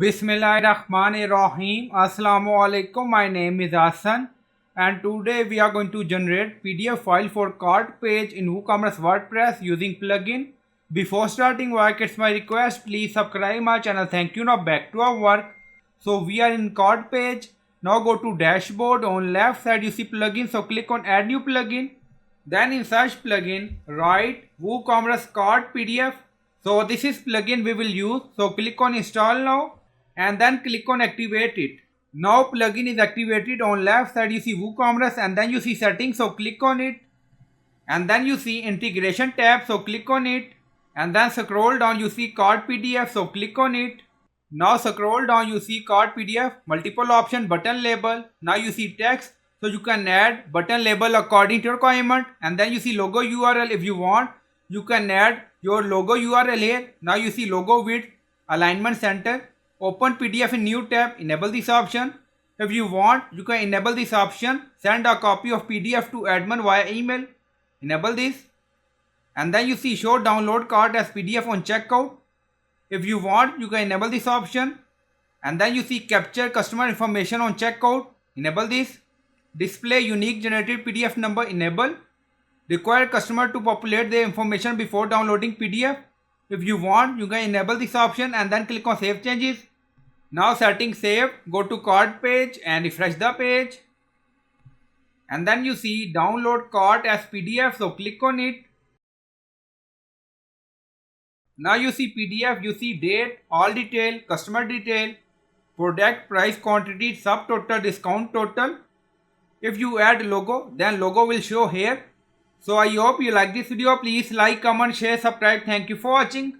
Bismillahirrahmanirrahim. Assalamu alaikum. My name is Hassan and today we are going to generate PDF file for cart page in WooCommerce WordPress using plugin. Before starting work, it's my request, please subscribe my channel. Thank you. Now back to our work. So we are in cart page. Now go to dashboard. On left side you see plugin. So click on add new plugin. Then in search plugin, write WooCommerce cart PDF. So this is plugin we will use. So click on install now and then click on activate it. Now plugin is activated. On left side you see WooCommerce and then you see settings. So click on it and then you see integration tab. So click on it and then scroll down you see cart PDF. So click on it. Now scroll down you see cart PDF, multiple option, button label. Now you see text. So you can add button label according to your requirement and then you see logo URL. If you want you can add your logo URL here. Now you see logo width, alignment center. Open PDF in new tab, enable this option. If you want you can enable this option. Send a copy of PDF to admin via email. Enable this and then you see show download cart as PDF on checkout. If you want you can enable this option and then you see capture customer information on checkout. Enable this. Display unique generated PDF number. Enable. Require customer to populate their information before downloading PDF. If you want you can enable this option and then click on save changes. Now settings saved. Go to cart page and refresh the page and then you see download cart as PDF. So click on it. Now you see PDF, you see date, all detail, customer detail, product, price, quantity, subtotal, discount total. If you add logo, then logo will show here. So I hope you like this video. Please like, comment, share, subscribe. Thank you for watching.